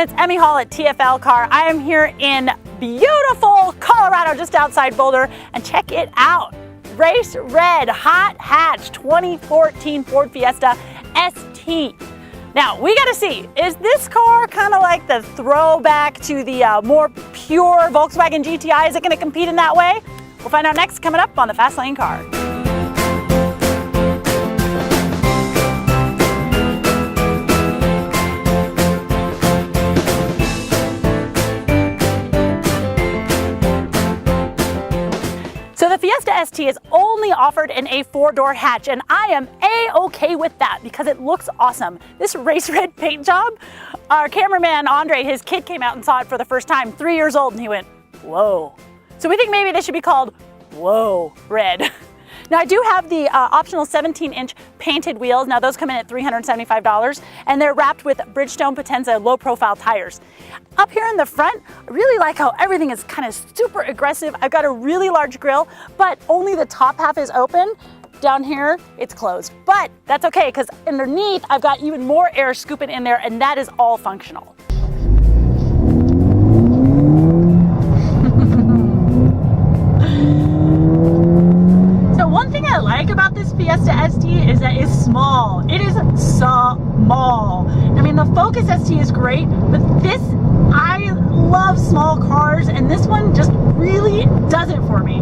it's Emmy Hall at TFL Car. I am here in beautiful Colorado, just outside Boulder, and check it out. Race red, hot hatch, 2014 Ford Fiesta ST. Now, we gotta see, is this car kind of like the throwback to the more pure Volkswagen GTI? Is it gonna compete in that way? We'll find out next, coming up on the Fast Lane Car. So the Fiesta ST is only offered in a 4-door hatch, and I am A-okay with that because it looks awesome. This race red paint job, our cameraman Andre, his kid came out and saw it for the first time, 3 years old, and he went, whoa. So we think maybe this should be called Whoa Red. Now I do have the optional 17-inch painted wheels. Now those come in at $375, and they're wrapped with Bridgestone Potenza low-profile tires. Up here in the front, I really like how everything is kind of super aggressive. I've got a really large grille, but only the top half is open. Down here, it's closed. But that's okay, because underneath, I've got even more air scooping in there, and that is all functional. I like about this Fiesta ST is that it's small. It is small. I mean, the Focus ST is great, but this, I love small cars, and this one just really does it for me.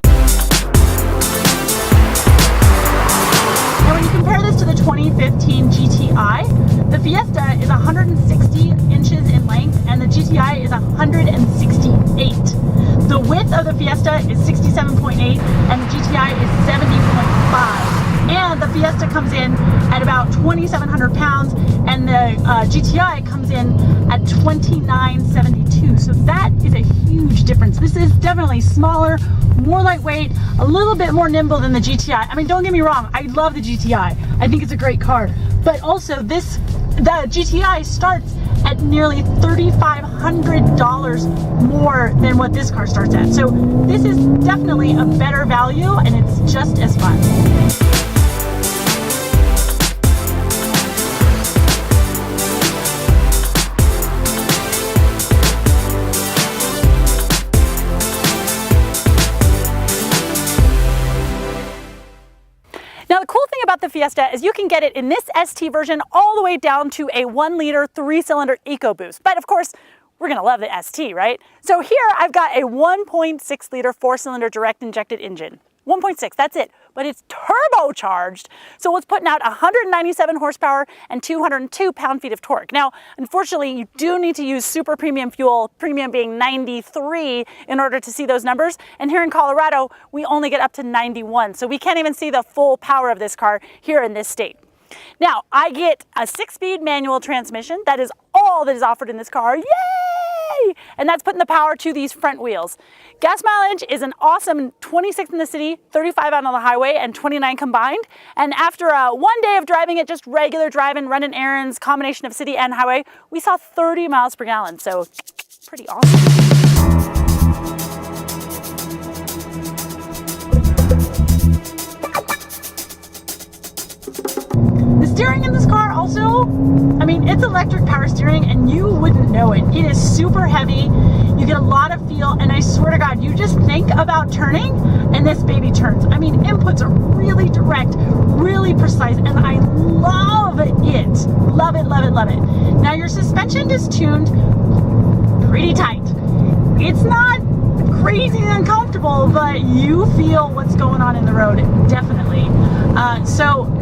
Now, when you compare this to the 2015 GTI, the Fiesta is 160 inches in length, and the GTI is 168. The width of the Fiesta is 67.8, and the GTI is 70.5. And the Fiesta comes in at about 2,700 pounds, and the GTI comes in at 2,972. So that is a huge difference. This is definitely smaller, more lightweight, a little bit more nimble than the GTI. I mean, don't get me wrong, I love the GTI. I think it's a great car. But also the GTI starts at nearly $3,500 more than what this car starts at. So this is definitely a better value, and it's just as fun. Now the cool thing about the Fiesta is you can get it in this ST version all the way down to a 1-liter 3-cylinder EcoBoost. But of course, we're gonna love the ST, right? So here I've got a 1.6-liter 4-cylinder direct injected engine. 1.6, that's it, but it's turbocharged, so it's putting out 197 horsepower and 202 pound-feet of torque. Now, unfortunately, you do need to use super premium fuel, premium being 93, in order to see those numbers, and here in Colorado, we only get up to 91, so we can't even see the full power of this car here in this state. Now, I get a 6-speed manual transmission. That is all that is offered in this car. Yay! And that's putting the power to these front wheels. Gas mileage is an awesome 26 in the city, 35 out on the highway, and 29 combined. And after one day of driving it, just regular driving, running errands, combination of city and highway, we saw 30 miles per gallon. So pretty awesome. The steering in this car also, I mean, it's electric power steering, and you wouldn't know it. It is super heavy. You get a lot of feel, and I swear to God, you just think about turning, and this baby turns. I mean, inputs are really direct, really precise, and I love it. Love it, love it, love it. Now, your suspension is tuned pretty tight. It's not crazy and uncomfortable, but you feel what's going on in the road, definitely.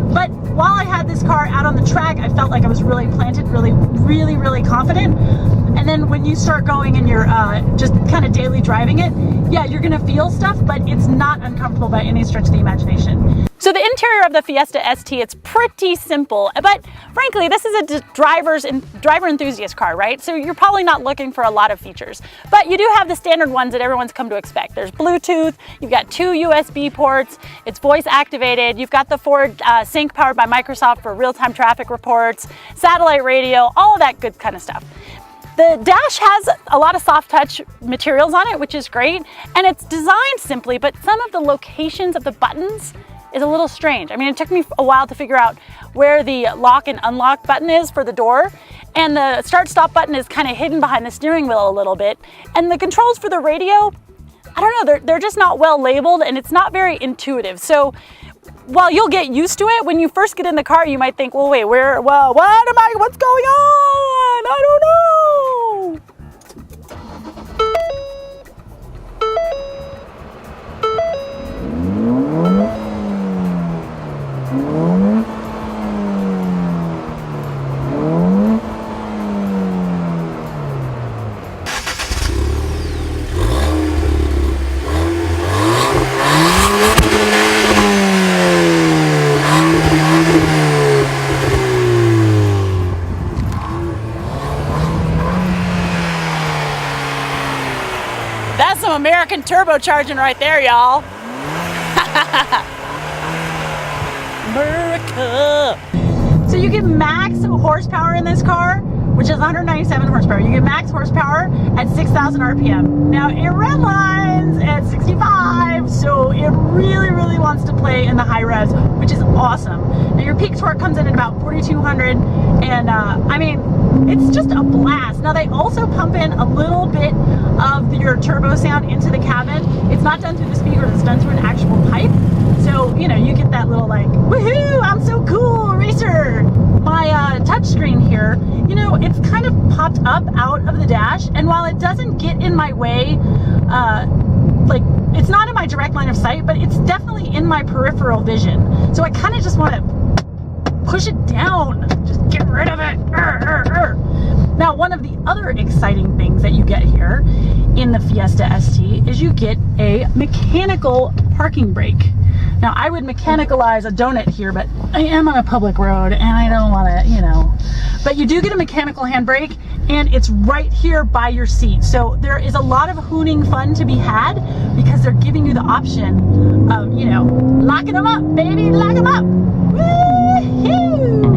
But while I had this car out on the track, I felt like I was really planted, really confident. And then when you start going and you're just kind of daily driving it, yeah, you're gonna feel stuff, but it's not uncomfortable by any stretch of the imagination. So the interior of the Fiesta ST, it's pretty simple, but frankly, this is a driver enthusiast car, right? So you're probably not looking for a lot of features, but you do have the standard ones that everyone's come to expect. There's Bluetooth, you've got 2 USB ports, it's voice activated, you've got the Ford Sync powered by Microsoft for real-time traffic reports, satellite radio, all of that good kind of stuff. The dash has a lot of soft touch materials on it, which is great, and it's designed simply, but some of the locations of the buttons is a little strange. I mean, it took me a while to figure out where the lock and unlock button is for the door, And the start-stop button is kind of hidden behind the steering wheel a little bit. And the controls for the radio, I don't know, they're just not well labeled, and it's not very intuitive. So while you'll get used to it, when you first get in the car, you might think, well, wait, what's going on? I don't know. That's some American turbocharging right there, y'all. America. So you get max horsepower in this car, which is 197 horsepower. You get max horsepower at 6,000 RPM. Now it redlines at 65, so it really, really wants to play in the high revs, which is awesome. Now your peak torque comes in at about 4,200, and I mean, it's just a blast. Now they also pump in a little bit of your turbo sound into the cabin. It's not done through the speakers, it's done through an actual pipe. So, you know, you get that little like, woohoo, I'm so cool, racer. My touch screen here, you know, it's kind of popped up out of the dash, and while it doesn't get in my way, like it's not in my direct line of sight, but it's definitely in my peripheral vision. So I kind of just want to push it down, just get rid of it. Now, one of the other exciting things that you get here in the Fiesta ST is you get a mechanical parking brake. Now, I would mechanicalize a donut here, but I am on a public road and I don't want to, you know. But you do get a mechanical handbrake, and it's right here by your seat. So there is a lot of hooning fun to be had because they're giving you the option of, you know, locking them up, baby, lock them up. Woo-hoo!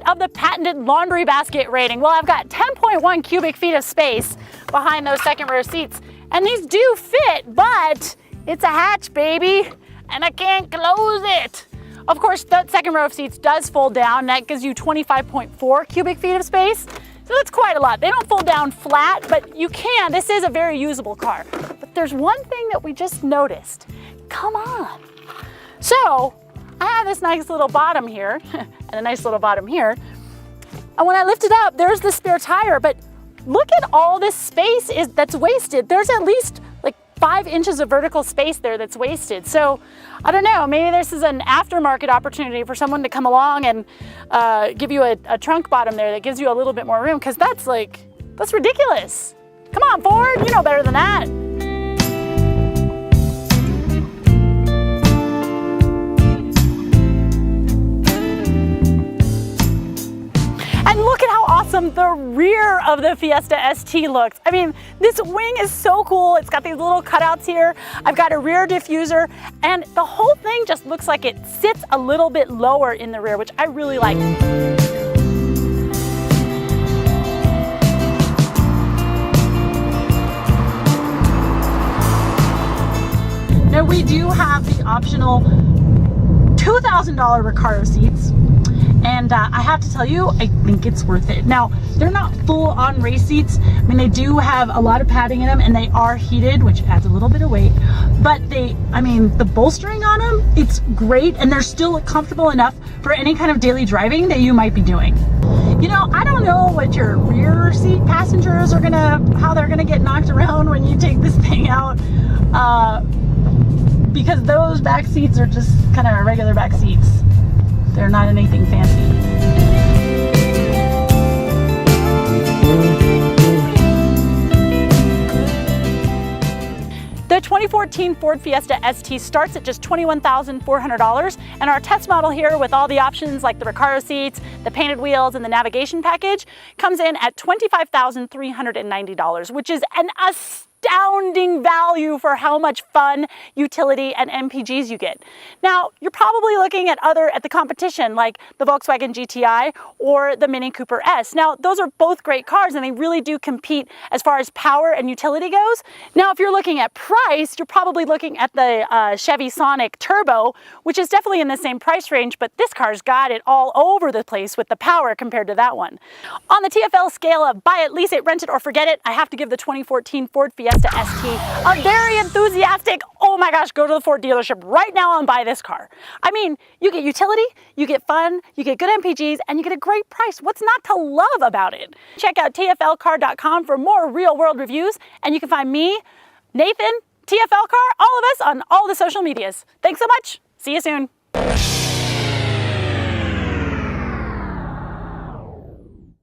Of the patented laundry basket rating. Well, I've got 10.1 cubic feet of space behind those second row seats, and these do fit, but it's a hatch, baby, and I can't close it. Of course, that second row of seats does fold down. That gives you 25.4 cubic feet of space. So that's quite a lot. They don't fold down flat, but you can. This is a very usable car. But there's one thing that we just noticed. Come on. So I have this nice little bottom here and a nice little bottom here. And when I lift it up, there's the spare tire, but look at all this space that's wasted. There's at least like 5 inches of vertical space there that's wasted. So I don't know, maybe this is an aftermarket opportunity for someone to come along and give you a trunk bottom there that gives you a little bit more room, because that's ridiculous. Come on, Ford, you know better than that. And look at how awesome the rear of the Fiesta ST looks. I mean, this wing is so cool. It's got these little cutouts here. I've got a rear diffuser, and the whole thing just looks like it sits a little bit lower in the rear, which I really like. Now we do have the optional $2,000 Recaro seats. And I have to tell you, I think it's worth it. Now, they're not full-on race seats. I mean, they do have a lot of padding in them, and they are heated, which adds a little bit of weight. But the bolstering on them, it's great, and they're still comfortable enough for any kind of daily driving that you might be doing. You know, I don't know what your rear seat passengers are how they're gonna get knocked around when you take this thing out, because those back seats are just kind of regular back seats. They're not anything fancy. The 2014 Ford Fiesta ST starts at just $21,400, and our test model here with all the options like the Recaro seats, the painted wheels, and the navigation package comes in at $25,390, which is an astounding astounding value for how much fun, utility, and MPGs you get. Now, you're probably looking at the competition like the Volkswagen GTI or the Mini Cooper S. Now, those are both great cars and they really do compete as far as power and utility goes. Now, if you're looking at price, you're probably looking at the Chevy Sonic Turbo, which is definitely in the same price range, but this car's got it all over the place with the power compared to that one. On the TFL scale of buy it, lease it, rent it, or forget it, I have to give the 2014 Ford Fiesta ST a very enthusiastic, oh my gosh, go to the Ford dealership right now and buy this car. I mean, you get utility, you get fun, you get good MPGs, and you get a great price. What's not to love about it? Check out tflcar.com for more real-world reviews, and you can find me, Nathan, TFL Car, all of us on all the social medias. Thanks so much. See you soon.